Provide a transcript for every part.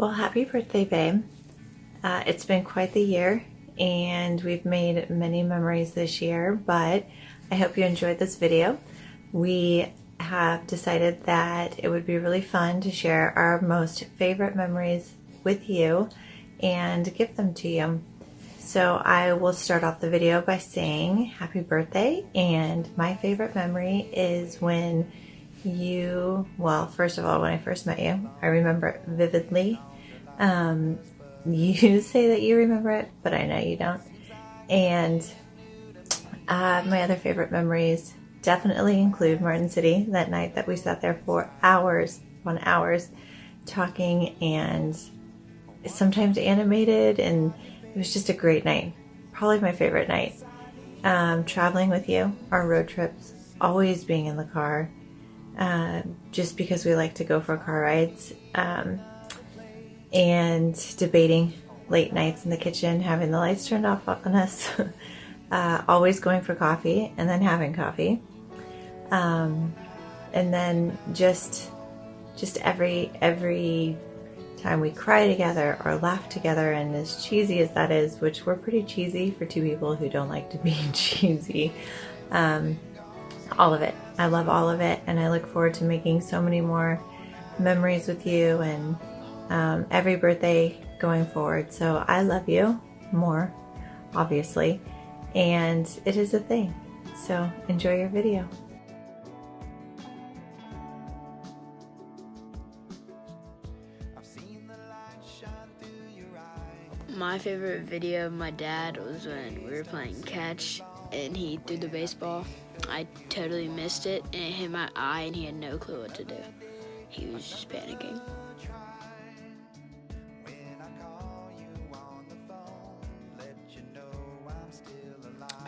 Well, happy birthday, babe. It's been quite the year, and we've made many memories this year, but I hope you enjoyed this video. We have decided that it would be really fun to share our most favorite memories with you and give them to you. So I will start off the video by saying happy birthday, and my favorite memory is when well, first of all, when I first met you, I remember it vividly. You say that you remember it, but I know you don't. And my other favorite memories definitely include Martin City, that night that we sat there for hours on hours talking and sometimes animated, and it was just a great night. Probably my favorite night. Traveling with you, our road trips, always being in the car, just because we like to go for car rides, and debating late nights in the kitchen, having the lights turned off on us, always going for coffee and then having coffee, and then just every time we cry together or laugh together, and as cheesy as that is, which we're pretty cheesy for two people who don't like to be cheesy, all of it. I love all of it, and I look forward to making so many more memories with you and every birthday going forward. So I love you more, obviously, and it is a thing. So enjoy your video. My favorite video of my dad was when we were playing catch and he threw the baseball. I totally missed it and it hit my eye and he had no clue what to do. He was just panicking.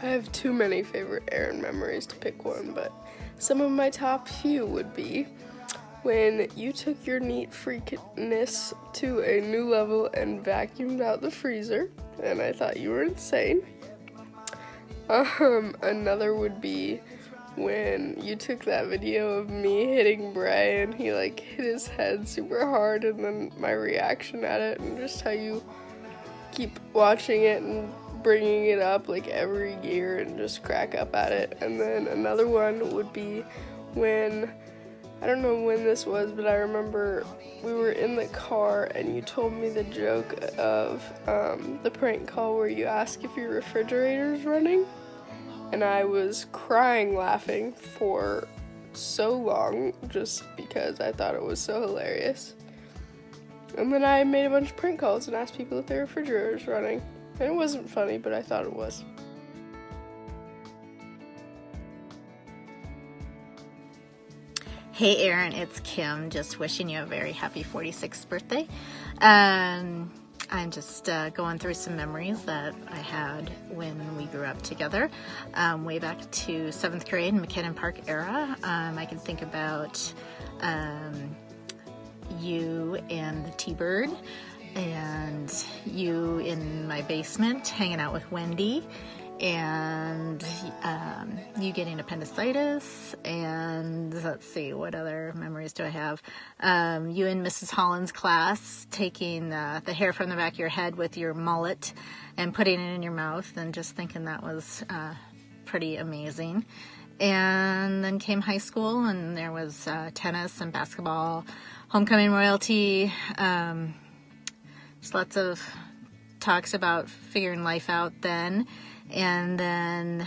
I have too many favorite Aaron memories to pick one, but some of my top few would be when you took your neat freakness to a new level and vacuumed out the freezer, and I thought you were insane. Another would be when you took that video of me hitting Brian. He hit his head super hard, and then my reaction at it, and just how you keep watching it and bringing it up every year and just crack up at it. And then another one would be when, I don't know when this was, but I remember we were in the car and you told me the joke of the prank call where you ask if your refrigerator's running, and I was crying laughing for so long just because I thought it was so hilarious. And then I made a bunch of prank calls and asked people if their refrigerator's running, and it wasn't funny, but I thought it was. Hey Aaron, it's Kim, just wishing you a very happy 46th birthday. I'm just going through some memories that I had when we grew up together, way back to 7th grade McKinnon Park era. I can think about you and the T-Bird, and you in my basement hanging out with Wendy, and you getting appendicitis, and let's see, what other memories do I have? You in Mrs. Holland's class taking the hair from the back of your head with your mullet and putting it in your mouth, and just thinking that was pretty amazing. And then came high school, and there was tennis and basketball, homecoming royalty, just lots of talks about figuring life out then. And then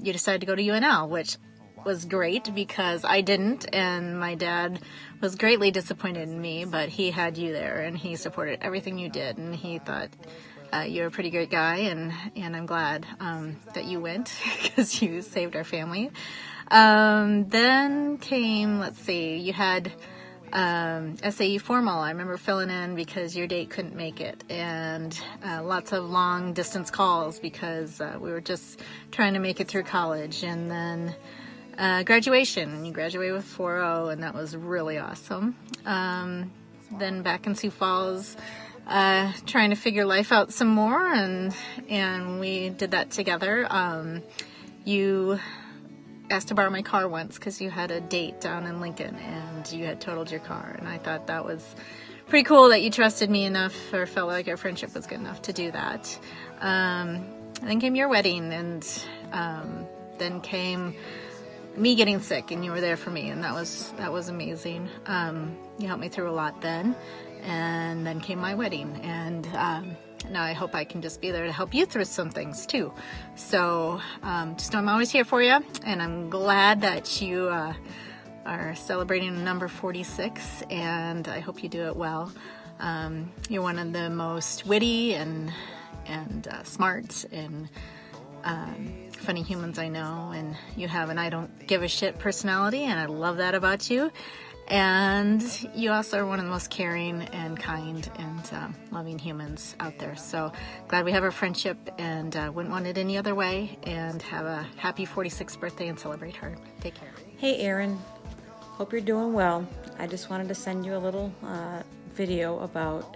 you decided to go to UNL, which was great because I didn't, and my dad was greatly disappointed in me, but he had you there and he supported everything you did, and he thought you're a pretty great guy, and I'm glad that you went because you saved our family. Then came, let's see, you had SAE formal. I remember filling in because your date couldn't make it, and lots of long distance calls because we were just trying to make it through college. And then graduation, you graduated with 4.0, and that was really awesome. Then back in Sioux Falls, trying to figure life out some more, and we did that together. You asked to borrow my car once because you had a date down in Lincoln and you had totaled your car, and I thought that was pretty cool that you trusted me enough or felt like our friendship was good enough to do that. And then came your wedding, and then came me getting sick, and you were there for me, and that was amazing. You helped me through a lot then, and then came my wedding, and now I hope I can just be there to help you through some things too. So just know I'm always here for you, and I'm glad that you are celebrating number 46, and I hope you do it well. You're one of the most witty and smart and funny humans I know, and you have an I don't give a shit personality, and I love that about you. And you also are one of the most caring and kind and loving humans out there. So glad we have our friendship, and wouldn't want it any other way. And have a happy 46th birthday and celebrate hard. Take care. Hey Erin, hope you're doing well. I just wanted to send you a little video about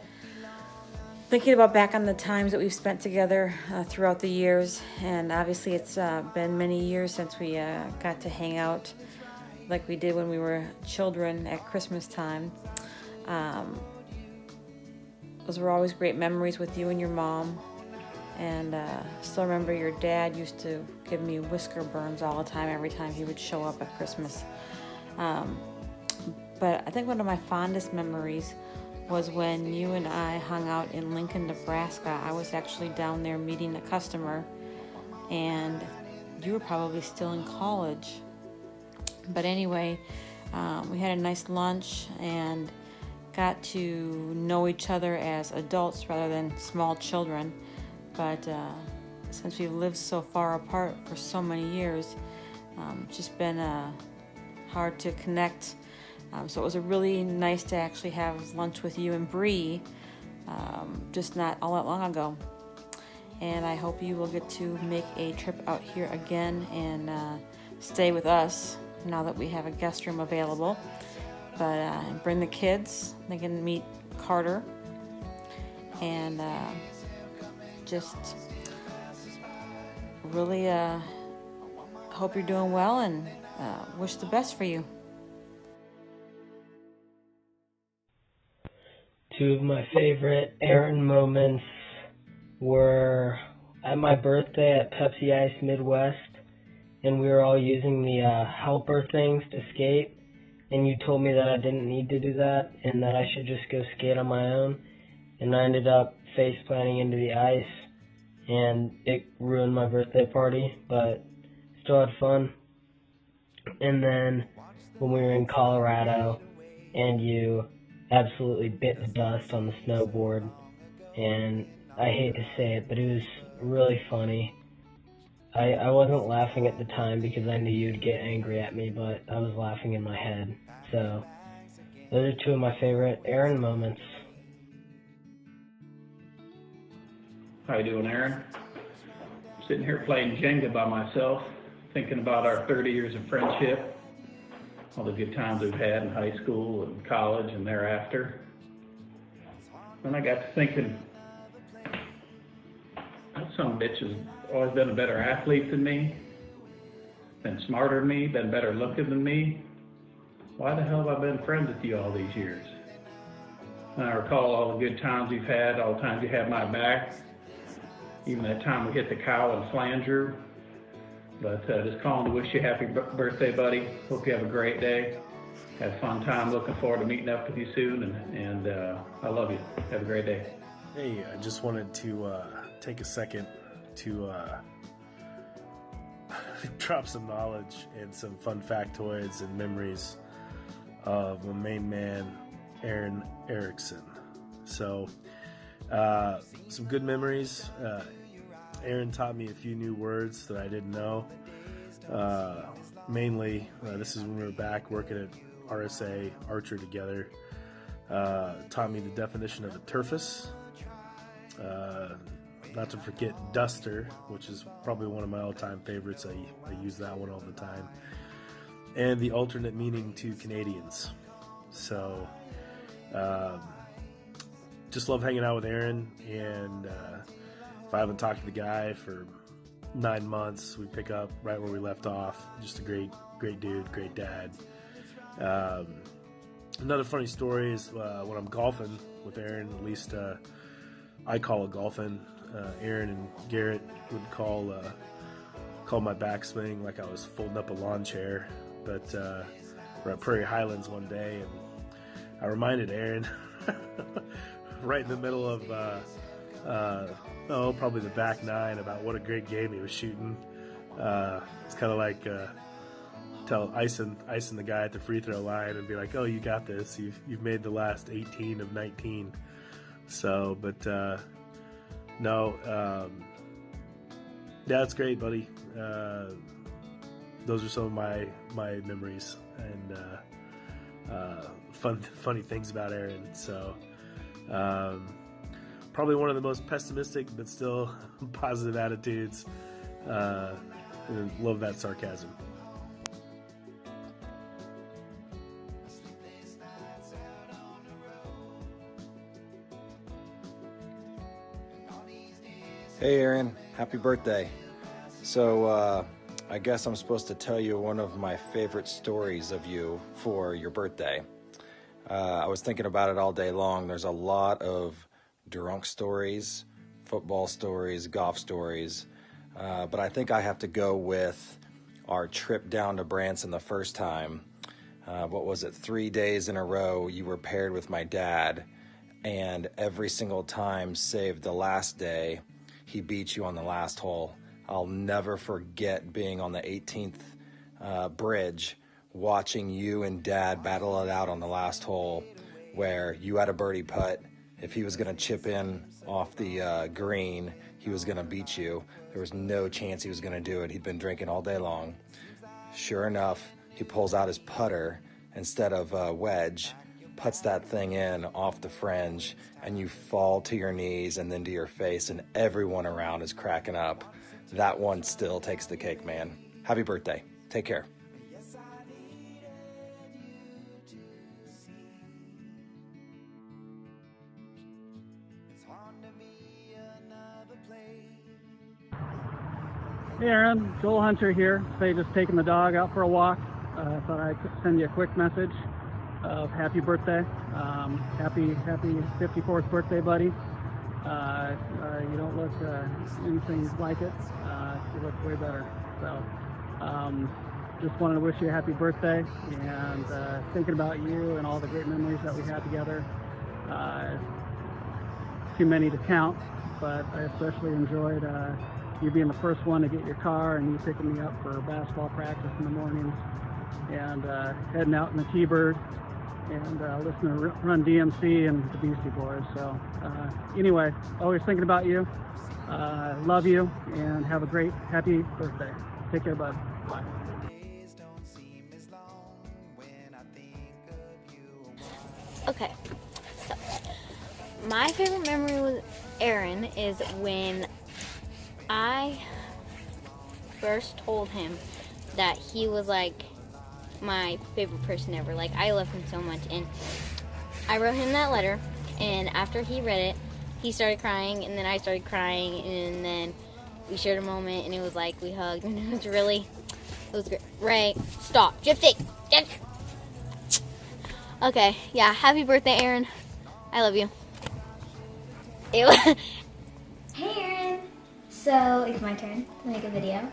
thinking about back on the times that we've spent together throughout the years. And obviously it's been many years since we got to hang out like we did when we were children at Christmas time. Those were always great memories with you and your mom. And still remember your dad used to give me whisker burns all the time every time he would show up at Christmas. But I think one of my fondest memories was when you and I hung out in Lincoln, Nebraska. I was actually down there meeting a customer, and you were probably still in college. But anyway, we had a nice lunch and got to know each other as adults rather than small children. But since we've lived so far apart for so many years, it's just been hard to connect. So it was really nice to actually have lunch with you and Bree just not all that long ago. And I hope you will get to make a trip out here again and stay with us now that we have a guest room available. But bring the kids. They can meet Carter. And just really hope you're doing well, and wish the best for you. Two of my favorite Erin moments were at my birthday at Pepsi Ice Midwest, and we were all using the helper things to skate, and you told me that I didn't need to do that, and that I should just go skate on my own, and I ended up face planting into the ice, and it ruined my birthday party, but still had fun. And then when we were in Colorado, and you absolutely bit the dust on the snowboard, and I hate to say it, but it was really funny. I wasn't laughing at the time because I knew you'd get angry at me, but I was laughing in my head. So those are two of my favorite Erin moments. How you doing, Erin? Sitting here playing Jenga by myself, thinking about our 30 years of friendship, all the good times we've had in high school and college and thereafter. And I got to thinking, that some bitch has always been a better athlete than me, been smarter than me, been better looking than me. Why the hell have I been friends with you all these years? And I recall all the good times we've had, all the times you had my back, even that time we hit the cow in Flanger. But just calling to wish you a happy birthday, buddy. Hope you have a great day. Had a fun time. Looking forward to meeting up with you soon. And I love you. Have a great day. Hey, I just wanted to take a second to drop some knowledge and some fun factoids and memories of my main man, Aaron Erickson. So, some good memories. Aaron taught me a few new words that I didn't know. Mainly, this is when we were back working at RSA Archer together. Taught me the definition of a turfus. Not to forget duster, which is probably one of my all-time favorites. I use that one all the time. And the alternate meaning to Canadians. So, just love hanging out with Aaron, and if I haven't talked to the guy for 9 months, we pick up right where we left off. Just a great dude, great dad. Another funny story is when I'm golfing with Aaron, at least I call it golfing. Aaron and Garrett would call my backswing like I was folding up a lawn chair. But we're at Prairie Highlands one day, and I reminded Aaron right in the middle of probably the back nine about what a great game he was shooting. It's kind of like icing the guy at the free throw line and be like, "Oh, you got this. You've made the last 18 of 19." So, but no, yeah, it's great, buddy. Those are some of my memories and funny things about Aaron. So, probably one of the most pessimistic but still positive attitudes. Love that sarcasm. Hey Aaron, happy birthday. So I guess I'm supposed to tell you one of my favorite stories of you for your birthday. I was thinking about it all day long. There's a lot of drunk stories, football stories, golf stories, but I think I have to go with our trip down to Branson the first time. What was it, 3 days in a row you were paired with my dad, and every single time save the last day, he beat you on the last hole. I'll never forget being on the 18th bridge, watching you and Dad battle it out on the last hole, where you had a birdie putt. If he was going to chip in off the green, he was going to beat you. There was no chance he was going to do it. He'd been drinking all day long. Sure enough, he pulls out his putter instead of a wedge, puts that thing in off the fringe, and you fall to your knees and then to your face, and everyone around is cracking up. That one still takes the cake, man. Happy birthday. Take care. Hey Aaron, Joel Hunter here. Today just taking the dog out for a walk. I thought I'd send you a quick message of happy birthday. Happy 54th birthday, buddy. You don't look anything like it. You look way better. So just wanted to wish you a happy birthday, and thinking about you and all the great memories that we had together. Too many to count, but I especially enjoyed you being the first one to get your car and you picking me up for basketball practice in the mornings, and heading out in the T-Bird and listening to Run DMC and the Beastie Boys. So anyway, always thinking about you. Love you, and have a great, happy birthday. Take care, bud. Bye. Okay, so my favorite memory with Aaron is when I first told him that he was like my favorite person ever. Like, I love him so much, and I wrote him that letter, and after he read it, he started crying, and then I started crying, and then we shared a moment, and it was like we hugged, and it was great. Ray, stop, drifting. Okay, yeah, happy birthday, Aaron. I love you. Ew. Hey Aaron! So it's my turn to make a video,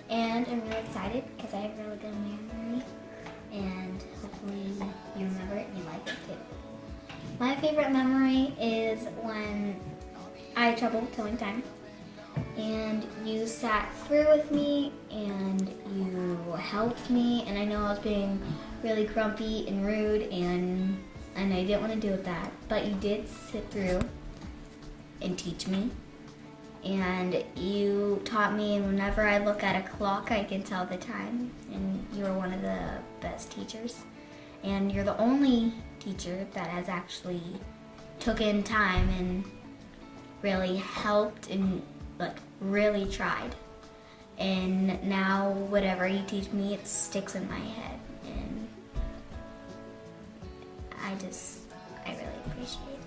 and I'm really excited because I have a really good memory, and hopefully you remember it and you like it too. My favorite memory is when I had trouble killing time, and you sat through with me and you helped me, and I know I was being really grumpy and rude, and I didn't want to deal with that, but you did sit through and teach me, and you taught me, and whenever I look at a clock I can tell the time, and you were one of the best teachers, and you're the only teacher that has actually took in time and really helped and like really tried, and now whatever you teach me, it sticks in my head, and I really appreciate it.